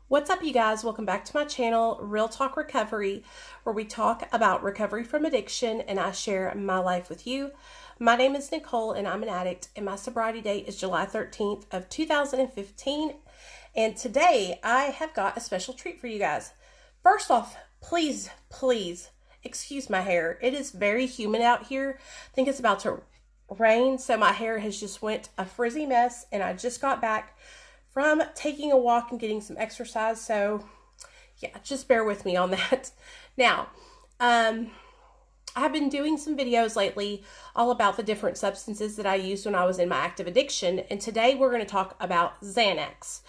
What's up, you guys? Welcome back to my channel, Real Talk Recovery, where we talk about recovery from addiction and I share my life with you. My name is Nicole and I'm an addict, and my sobriety date is July 13th of 2015. And today I have got a special treat for you guys. First off, please excuse my hair. It is very humid out here. I think it's about to rain, so my hair has just went a frizzy mess, and I just got back from taking a walk and getting some exercise. So yeah, just bear with me on that. Now, I've been doing some videos lately all about the different substances that I used when I was in my active addiction. And today we're going to talk about Xanax.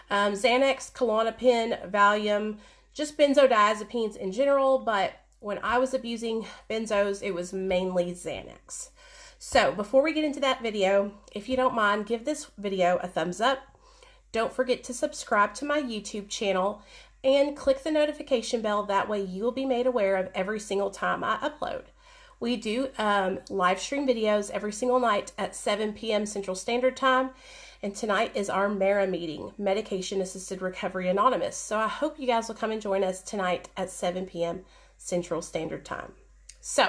Xanax, Klonopin, Valium, just benzodiazepines in general. But when I was abusing benzos, it was mainly Xanax. So before we get into that video, if you don't mind, give this video a thumbs up. Don't forget to subscribe to my YouTube channel and click the notification bell. That way you will be made aware of every single time I upload. We do live stream videos every single night at 7 p.m. Central Standard Time. And tonight is our MARA meeting, Medication Assisted Recovery Anonymous. So I hope you guys will come and join us tonight at 7 p.m. Central Standard Time. So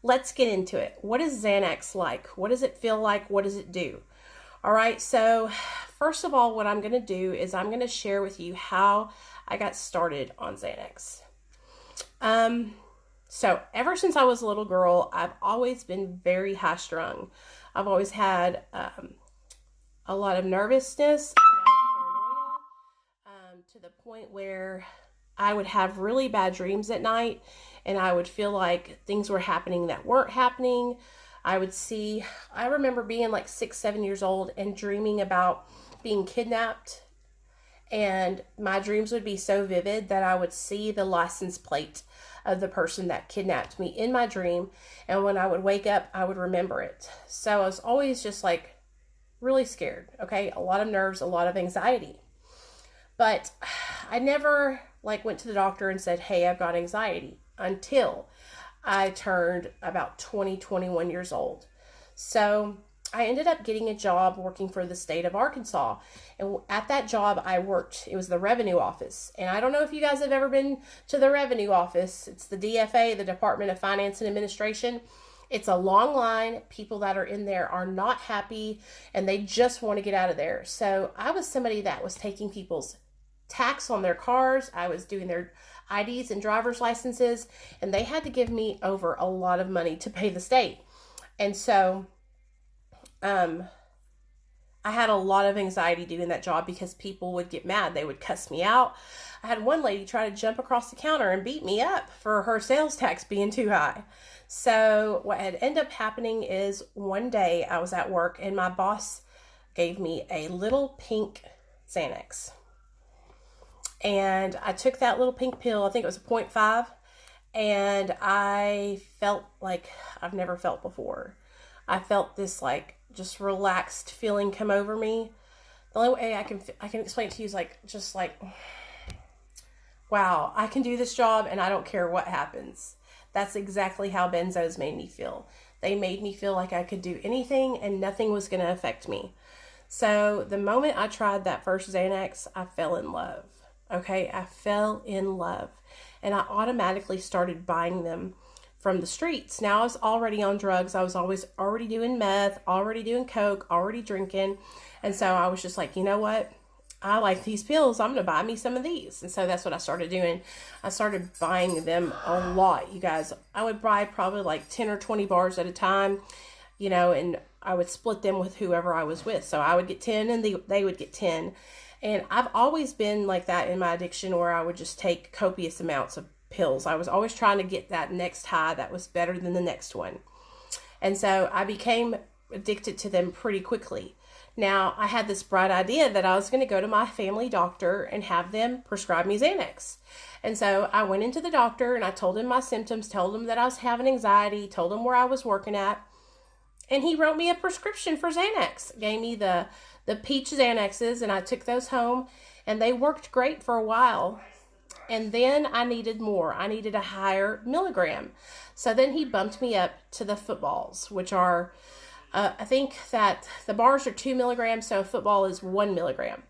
let's get into it. What is Xanax like? What does it feel like? What does it do? All right, so first of all, what I'm going to do is I'm going to share with you how I got started on Xanax. So ever since I was a little girl, I've always been very high strung. I've always had a lot of nervousness, paranoia, to the point where I would have really bad dreams at night, and I would feel like things were happening that weren't happening. I remember being like 6, 7 years old and dreaming about being kidnapped, and my dreams would be so vivid that I would see the license plate of the person that kidnapped me in my dream, and when I would wake up, I would remember it. So I was always just like really scared, okay? A lot of nerves, a lot of anxiety. But I never went to the doctor and said, hey, I've got anxiety, until I turned about 21 years old. So I ended up getting a job working for the state of Arkansas. And at that job I worked, it was the revenue office. And I don't know if you guys have ever been to the revenue office. It's the DFA, the Department of Finance and Administration. It's a long line. People that are in there are not happy and they just want to get out of there. So I was somebody that was taking people's tax on their cars. I was doing their IDs and driver's licenses, and they had to give me over a lot of money to pay the state. And so I had a lot of anxiety doing that job because people would get mad. They would cuss me out. I had one lady try to jump across the counter and beat me up for her sales tax being too high. So what had ended up happening is one day I was at work and my boss gave me a little pink Xanax. And I took that little pink pill, I think it was a 0.5, and I felt like I've never felt before. I felt this just relaxed feeling come over me. The only way I can explain it to you is just wow, I can do this job and I don't care what happens. That's exactly how benzos made me feel. They made me feel like I could do anything and nothing was going to affect me. So the moment I tried that first Xanax, I fell in love. Okay, I fell in love, and I automatically started buying them from the streets. Now I was already on drugs. I was already doing meth, already doing coke, already drinking. And so I was just like, you know what? I like these pills. I'm going to buy me some of these. And so that's what I started doing. I started buying them a lot, you guys. I would buy probably 10 or 20 bars at a time, and I would split them with whoever I was with. So I would get 10 and they would get 10. And I've always been like that in my addiction, where I would just take copious amounts of pills. I was always trying to get that next high that was better than the next one. And so I became addicted to them pretty quickly. Now, I had this bright idea that I was going to go to my family doctor and have them prescribe me Xanax. And so I went into the doctor and I told him my symptoms, told him that I was having anxiety, told him where I was working at. And he wrote me a prescription for Xanax, gave me the peach Xanaxes, and I took those home, and they worked great for a while. And then I needed more. I needed a higher milligram. So then he bumped me up to the footballs, which are, I think that the bars are 2 milligrams, so a football is 1 milligram.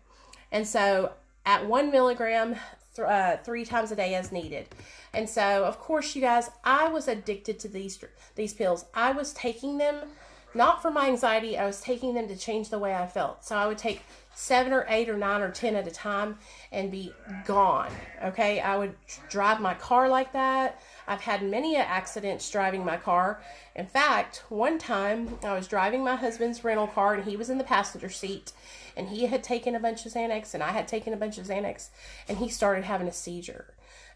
And so at 1 milligram 3 times a day as needed. And so, of course, you guys, I was addicted to these pills. I was taking them not for my anxiety. I was taking them to change the way I felt. So I would take 7 or 8 or 9 or 10 at a time and be gone. Okay, I would drive my car like that. I've had many accidents driving my car. In fact, one time I was driving my husband's rental car and he was in the passenger seat, and he had taken a bunch of Xanax and I had taken a bunch of Xanax, and he started having a seizure.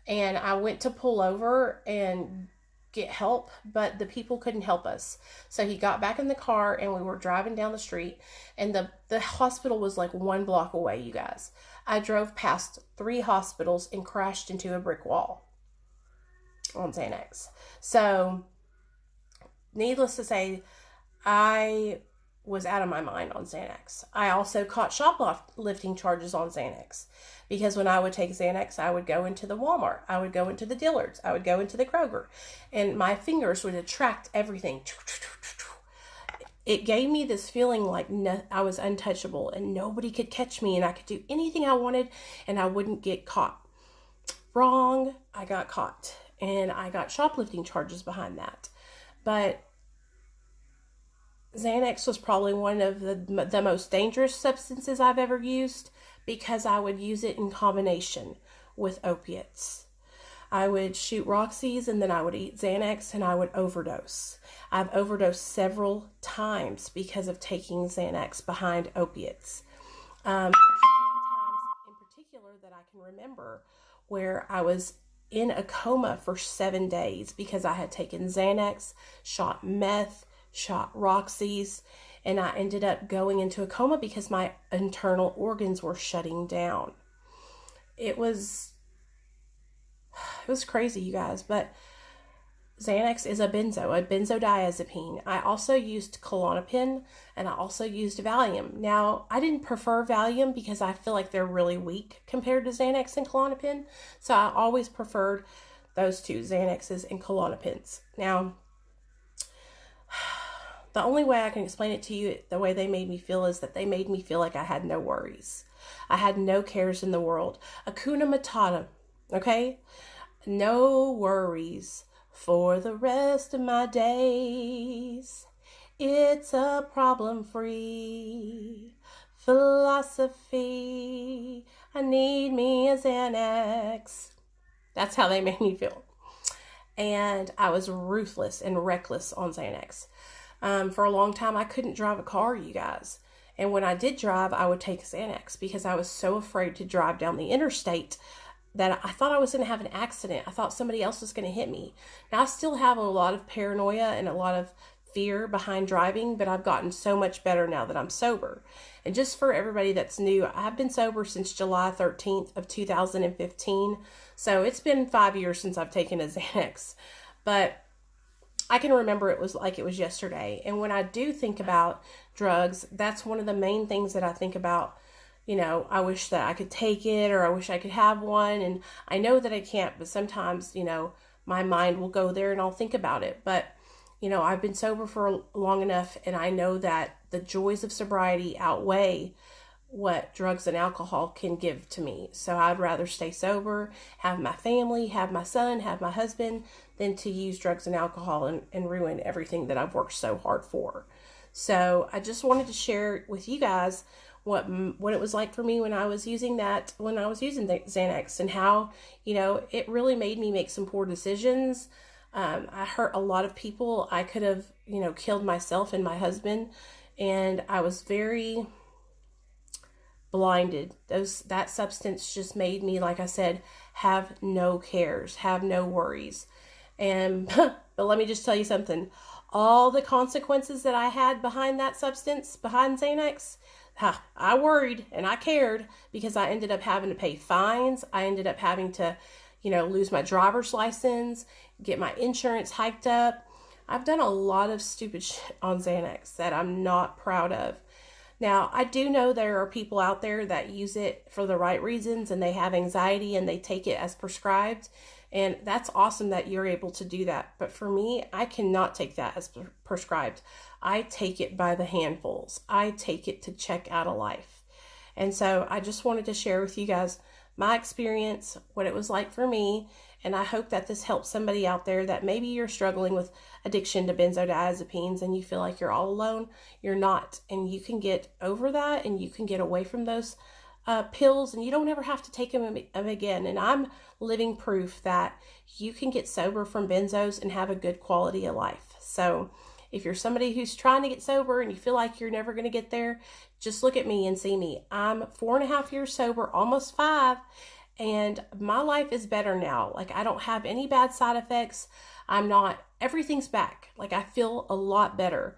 And I went to pull over and get help, but the people couldn't help us. So he got back in the car and we were driving down the street, and the hospital was like 1 block away, you guys. I drove past 3 hospitals and crashed into a brick wall on Xanax. So needless to say, I was out of my mind on Xanax. I also caught shoplifting charges on Xanax, because when I would take Xanax, I would go into the Walmart, I would go into the Dillard's, I would go into the Kroger, and my fingers would attract everything. It gave me this feeling like I was untouchable and nobody could catch me and I could do anything I wanted and I wouldn't get caught. Wrong, I got caught and I got shoplifting charges behind that. But Xanax was probably one of the most dangerous substances I've ever used, because I would use it in combination with opiates. I would shoot Roxy's and then I would eat Xanax and I would overdose. I've overdosed several times because of taking Xanax behind opiates. There's times in particular that I can remember where I was in a coma for 7 days because I had taken Xanax, shot meth, shot Roxy's, and I ended up going into a coma because my internal organs were shutting down. It was crazy, you guys, but Xanax is a benzodiazepine. I also used Klonopin and I also used Valium. Now, I didn't prefer Valium because I feel like they're really weak compared to Xanax and Klonopin, so I always preferred those two, Xanaxes and Klonopins. Now, the only way I can explain it to you, the way they made me feel, is that they made me feel like I had no worries. I had no cares in the world. Hakuna Matata, okay? No worries for the rest of my days. It's a problem-free philosophy. I need me a Xanax. That's how they made me feel. And I was ruthless and reckless on Xanax. For a long time, I couldn't drive a car, you guys. And when I did drive, I would take Xanax because I was so afraid to drive down the interstate that I thought I was going to have an accident. I thought somebody else was going to hit me. Now, I still have a lot of paranoia and a lot of fear behind driving, but I've gotten so much better now that I'm sober. And just for everybody that's new, I've been sober since July 13th of 2015. So it's been 5 years since I've taken a Xanax. But I can remember it was like it was yesterday. And when I do think about drugs, that's one of the main things that I think about. You know, I wish that I could take it, or I wish I could have one. And I know that I can't, but sometimes, you know, my mind will go there and I'll think about it. But, you know, I've been sober for long enough, and I know that the joys of sobriety outweigh what drugs and alcohol can give to me. So I'd rather stay sober, have my family, have my son, have my husband, than to use drugs and alcohol and ruin everything that I've worked so hard for. So I just wanted to share with you guys what it was like for me when I was using the Xanax, and how, you know, it really made me make some poor decisions. I hurt a lot of people. I could have, you know, killed myself and my husband, and I was very blinded. That substance just made me, like I said, have no cares, have no worries. And but let me just tell you something. All the consequences that I had behind that substance, behind Xanax, I worried and I cared, because I ended up having to pay fines. I ended up having to, you know, lose my driver's license, get my insurance hiked up. I've done a lot of stupid shit on Xanax that I'm not proud of. Now, I do know there are people out there that use it for the right reasons, and they have anxiety and they take it as prescribed. And that's awesome that you're able to do that. But for me, I cannot take that as prescribed. I take it by the handfuls. I take it to check out a life. And so I just wanted to share with you guys my experience, what it was like for me. And I hope that this helps somebody out there that maybe you're struggling with addiction to benzodiazepines and you feel like you're all alone. You're not. And you can get over that and you can get away from those pills, and you don't ever have to take them again. And I'm living proof that you can get sober from benzos and have a good quality of life. So if you're somebody who's trying to get sober and you feel like you're never going to get there, just look at me and see me. I'm 4.5 years sober, almost 5, and my life is better now. Like, I don't have any bad side effects. Everything's back. Like, I feel a lot better.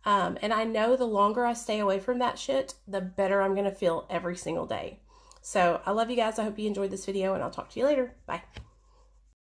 And I know the longer I stay away from that shit, the better I'm going to feel every single day. So I love you guys. I hope you enjoyed this video, and I'll talk to you later. Bye.